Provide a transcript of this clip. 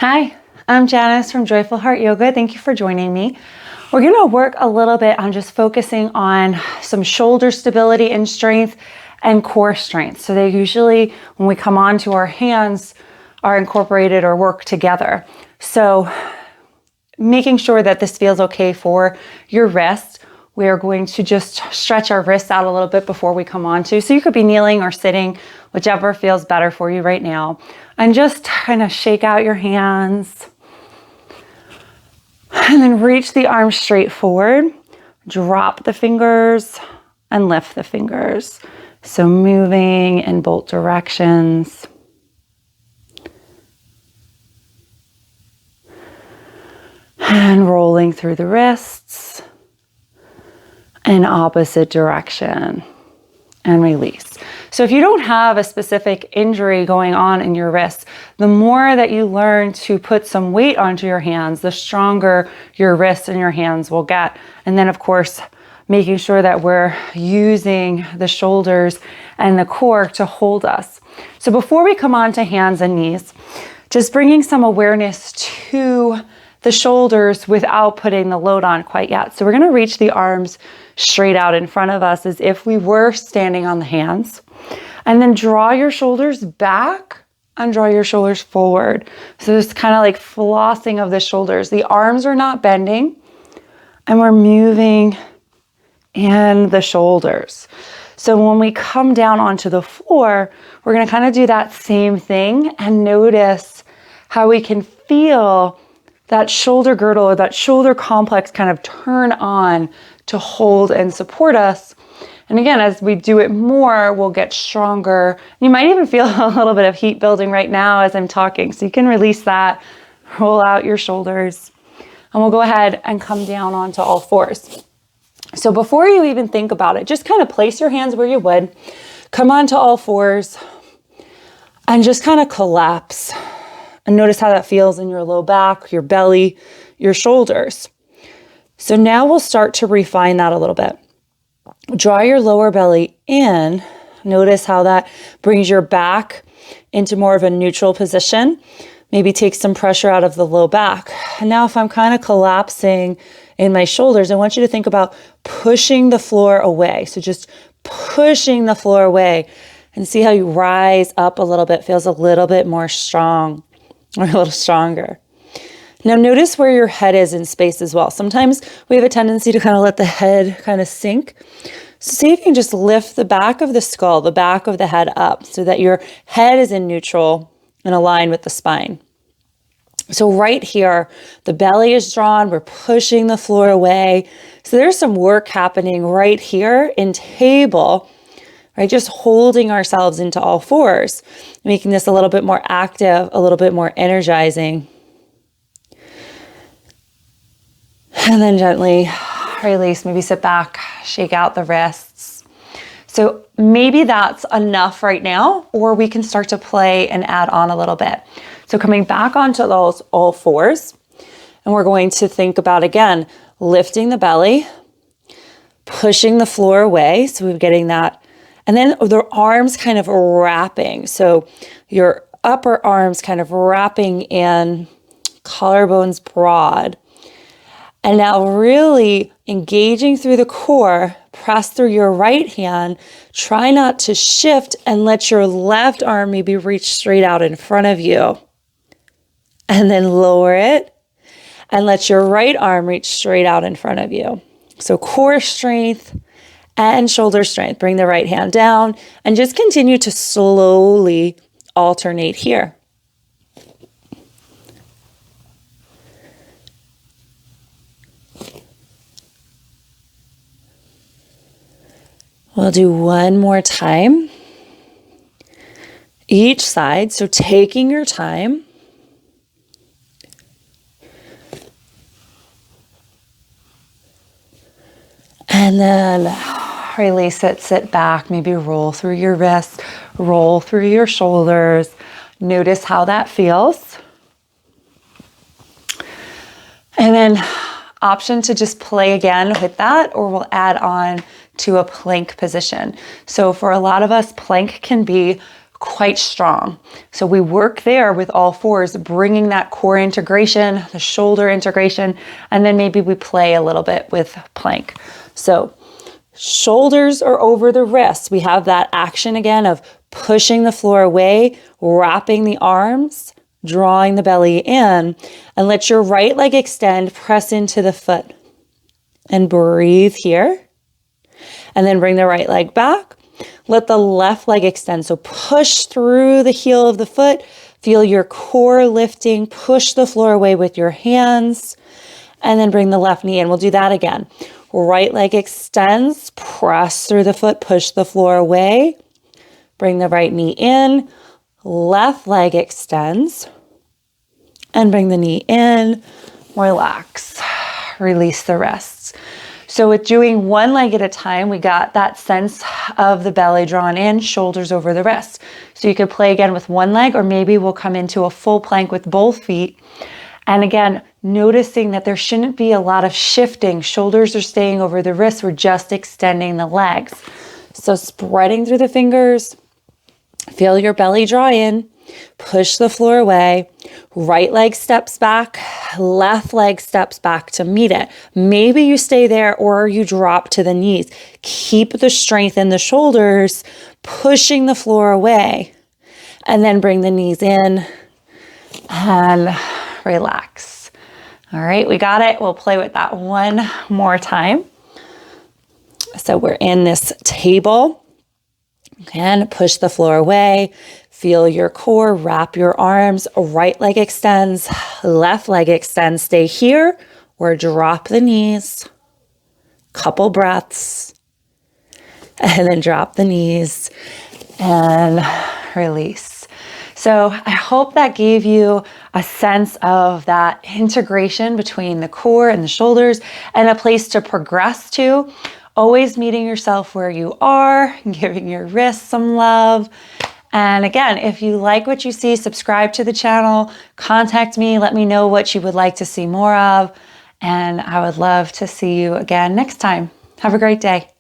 Hi, I'm Janice from Joyful Heart Yoga. Thank you for joining me. We're going to work a little bit on just focusing on some shoulder stability and strength and core strength. So they usually, when we come onto our hands, are incorporated or work together. So making sure that this feels okay for your wrist. We are going to just stretch our wrists out a little bit before we come onto. So you could be kneeling or sitting, whichever feels better for you right now. And just kind of shake out your hands. And then reach the arms straight forward. Drop the fingers and lift the fingers. So moving in both directions. And rolling through the wrists in opposite direction and release. So if you don't have a specific injury going on in your wrists, the more that you learn to put some weight onto your hands, the stronger your wrists and your hands will get. And then of course, making sure that we're using the shoulders and the core to hold us. So before we come on to hands and knees, just bringing some awareness to the shoulders without putting the load on quite yet. So we're going to reach the arms straight out in front of us as if we were standing on the hands. And then draw your shoulders back and draw your shoulders forward. So it's kind of like flossing of the shoulders. The arms are not bending and we're moving in the shoulders. So when we come down onto the floor, we're going to kind of do that same thing and notice how we can feel that shoulder girdle or that shoulder complex kind of turn on to hold and support us. And again, as we do it more, we'll get stronger. You might even feel a little bit of heat building right now as I'm talking. So you can release that, roll out your shoulders, and we'll go ahead and come down onto all fours. So before you even think about it, just kind of place your hands where you would, come onto all fours, and just kind of collapse. And notice how that feels in your low back, your belly, your shoulders. So now we'll start to refine that a little bit. Draw your lower belly in. Notice how that brings your back into more of a neutral position. Maybe take some pressure out of the low back. And now if I'm kind of collapsing in my shoulders, I want you to think about pushing the floor away. So just pushing the floor away and see how you rise up a little bit. Feels a little bit more strong. Or a little stronger. Now notice where your head is in space as well. Sometimes we have a tendency to kind of let the head kind of sink. So see if you can just lift the back of the skull, the back of the head up so that your head is in neutral and aligned with the spine. So right here, the belly is drawn, we're pushing the floor away. So there's some work happening right here in table, right? Just holding ourselves into all fours, making this a little bit more active, a little bit more energizing. And then gently release, maybe sit back, shake out the wrists. So maybe that's enough right now, or we can start to play and add on a little bit. So coming back onto those all fours, and we're going to think about, again, lifting the belly, pushing the floor away. So we're getting that. And then the arms kind of wrapping. So your upper arms kind of wrapping in, collarbones broad. And now really engaging through the core, press through your right hand. Try not to shift and let your left arm maybe reach straight out in front of you. And then lower it and let your right arm reach straight out in front of you. So core strength and shoulder strength. Bring the right hand down and just continue to slowly alternate here. We'll do one more time. Each side, so taking your time. And then release it, sit back, maybe roll through your wrists, roll through your shoulders. Notice how that feels. And then option to just play again with that, or we'll add on to a plank position. So for a lot of us, plank can be quite strong. So we work there with all fours, bringing that core integration, the shoulder integration, and then maybe we play a little bit with plank. So shoulders are over the wrists. We have that action again of pushing the floor away, wrapping the arms, drawing the belly in, and let your right leg extend, press into the foot. And breathe here. And then bring the right leg back. Let the left leg extend. So push through the heel of the foot. Feel your core lifting. Push the floor away with your hands. And then bring the left knee in. We'll do that again. Right leg extends. Press through the foot. Push the floor away. Bring the right knee in. Left leg extends. And bring the knee in. Relax. Release the wrists. So with doing one leg at a time, we got that sense of the belly drawn in, shoulders over the wrists. So you could play again with one leg, or maybe we'll come into a full plank with both feet. And again, noticing that there shouldn't be a lot of shifting. Shoulders are staying over the wrists. We're just extending the legs. So spreading through the fingers, feel your belly draw in. Push the floor away, right leg steps back, left leg steps back to meet it. Maybe you stay there or you drop to the knees. Keep the strength in the shoulders, pushing the floor away, and then bring the knees in and relax. All right, we got it. We'll play with that one more time. So we're in this table. Again, push the floor away. Feel your core, wrap your arms, right leg extends, left leg extends. Stay here or drop the knees. Couple breaths. And then drop the knees and release. So I hope that gave you a sense of that integration between the core and the shoulders and a place to progress to. Always meeting yourself where you are, giving your wrists some love. And again, if you like what you see, subscribe to the channel, contact me, let me know what you would like to see more of. And I would love to see you again next time. Have a great day.